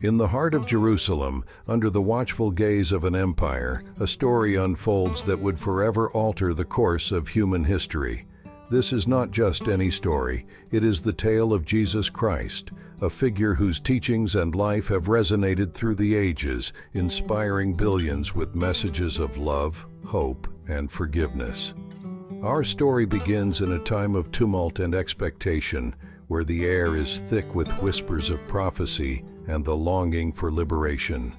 In the heart of Jerusalem, under the watchful gaze of an empire, a story unfolds that would forever alter the course of human history. This is not just any story, it is the tale of Jesus Christ, a figure whose teachings and life have resonated through the ages, inspiring billions with messages of love, hope, and forgiveness. Our story begins in a time of tumult and expectation, where the air is thick with whispers of prophecy and the longing for liberation.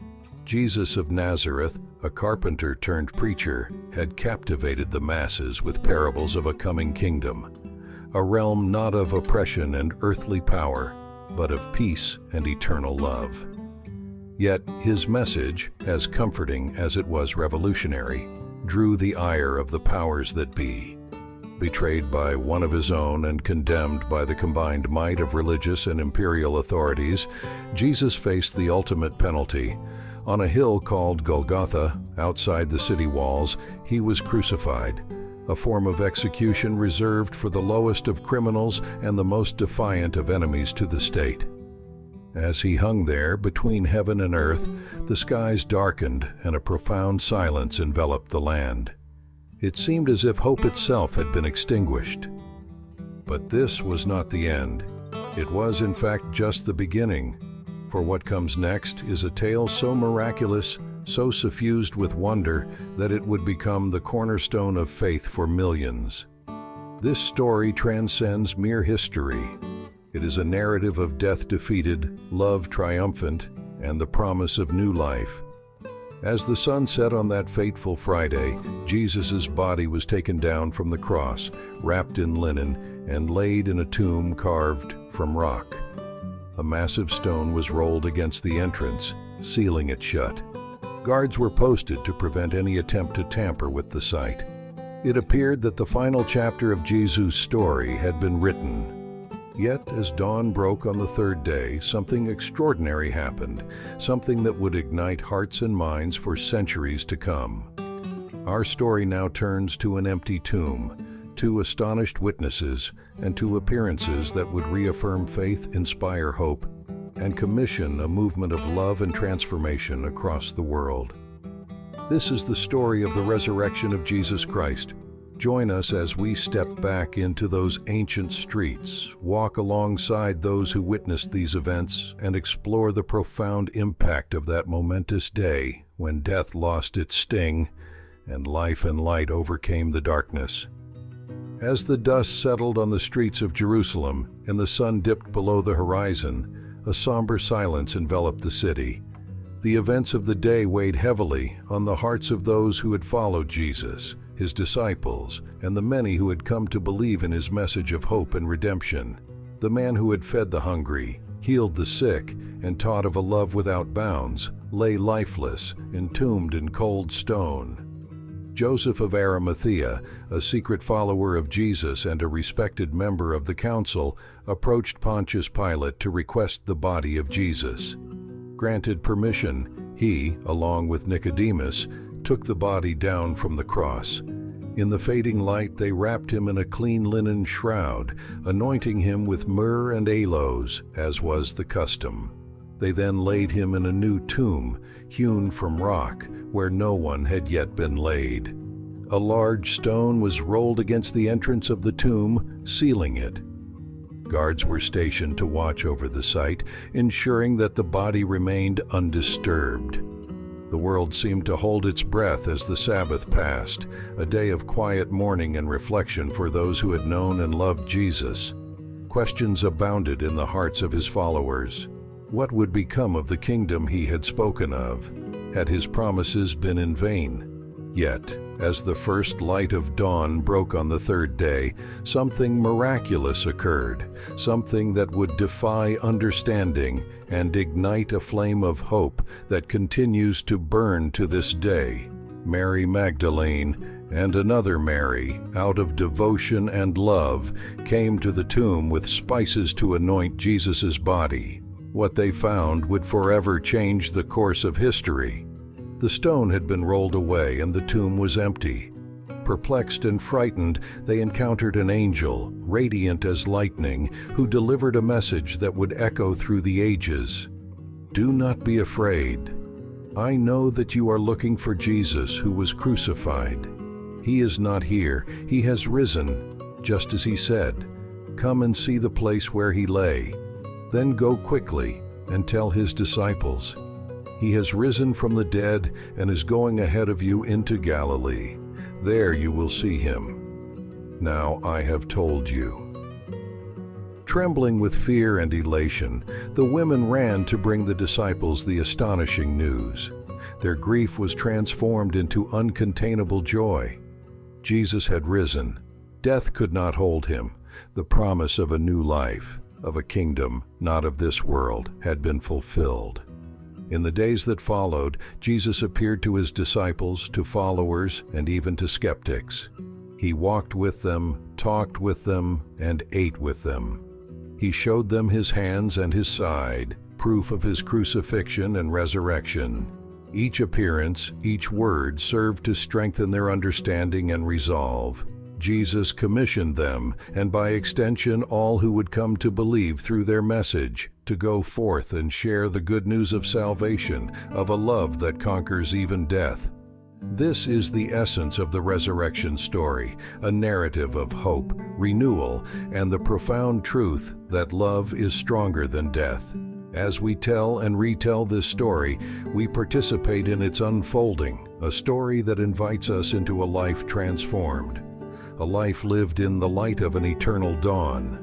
Jesus of Nazareth, a carpenter turned preacher, had captivated the masses with parables of a coming kingdom, a realm not of oppression and earthly power, but of peace and eternal love. Yet his message, as comforting as it was revolutionary, drew the ire of the powers that be. Betrayed by one of his own and condemned by the combined might of religious and imperial authorities, Jesus faced the ultimate penalty. On a hill called Golgotha, outside the city walls, he was crucified, a form of execution reserved for the lowest of criminals and the most defiant of enemies to the state. As he hung there between heaven and earth, the skies darkened and a profound silence enveloped the land. It seemed as if hope itself had been extinguished. But this was not the end. It was, in fact, just the beginning. For what comes next is a tale so miraculous, so suffused with wonder, that it would become the cornerstone of faith for millions. This story transcends mere history. It is a narrative of death defeated, love triumphant, and the promise of new life. As the sun set on that fateful Friday, Jesus' body was taken down from the cross, wrapped in linen, and laid in a tomb carved from rock. A massive stone was rolled against the entrance, sealing it shut. Guards were posted to prevent any attempt to tamper with the site. It appeared that the final chapter of Jesus' story had been written. Yet, as dawn broke on the third day, something extraordinary happened, something that would ignite hearts and minds for centuries to come. Our story now turns to an empty tomb, to astonished witnesses, and to appearances that would reaffirm faith, inspire hope, and commission a movement of love and transformation across the world. This is the story of the resurrection of Jesus Christ. Join us as we step back into those ancient streets, walk alongside those who witnessed these events, and explore the profound impact of that momentous day when death lost its sting and life and light overcame the darkness. As the dust settled on the streets of Jerusalem and the sun dipped below the horizon, a somber silence enveloped the city. The events of the day weighed heavily on the hearts of those who had followed Jesus, his disciples, and the many who had come to believe in his message of hope and redemption. The man who had fed the hungry, healed the sick, and taught of a love without bounds, lay lifeless, entombed in cold stone. Joseph of Arimathea, a secret follower of Jesus and a respected member of the council, approached Pontius Pilate to request the body of Jesus. Granted permission, he, along with Nicodemus, took the body down from the cross. In the fading light, they wrapped him in a clean linen shroud, anointing him with myrrh and aloes, as was the custom. They then laid him in a new tomb, hewn from rock, where no one had yet been laid. A large stone was rolled against the entrance of the tomb, sealing it. Guards were stationed to watch over the site, ensuring that the body remained undisturbed. The world seemed to hold its breath as the Sabbath passed, a day of quiet mourning and reflection for those who had known and loved Jesus. Questions abounded in the hearts of his followers. What would become of the kingdom he had spoken of? Had his promises been in vain? Yet, as the first light of dawn broke on the third day, something miraculous occurred, something that would defy understanding and ignite a flame of hope that continues to burn to this day. Mary Magdalene and another Mary, out of devotion and love, came to the tomb with spices to anoint Jesus' body. What they found would forever change the course of history. The stone had been rolled away and the tomb was empty. Perplexed and frightened, they encountered an angel, radiant as lightning, who delivered a message that would echo through the ages. "Do not be afraid. I know that you are looking for Jesus who was crucified. He is not here. He has risen, just as he said. Come and see the place where he lay. Then go quickly and tell his disciples. He has risen from the dead and is going ahead of you into Galilee. There you will see him. Now I have told you." Trembling with fear and elation, the women ran to bring the disciples the astonishing news. Their grief was transformed into uncontainable joy. Jesus had risen. Death could not hold him. The promise of a new life, of a kingdom not of this world, had been fulfilled. In the days that followed, Jesus appeared to his disciples, to followers, and even to skeptics. He walked with them, talked with them, and ate with them. He showed them his hands and his side, proof of his crucifixion and resurrection. Each appearance, each word served to strengthen their understanding and resolve. Jesus commissioned them, and by extension all who would come to believe through their message, to go forth and share the good news of salvation, of a love that conquers even death. This is the essence of the resurrection story, a narrative of hope, renewal, and the profound truth that love is stronger than death. As we tell and retell this story, we participate in its unfolding, a story that invites us into a life transformed, a life lived in the light of an eternal dawn.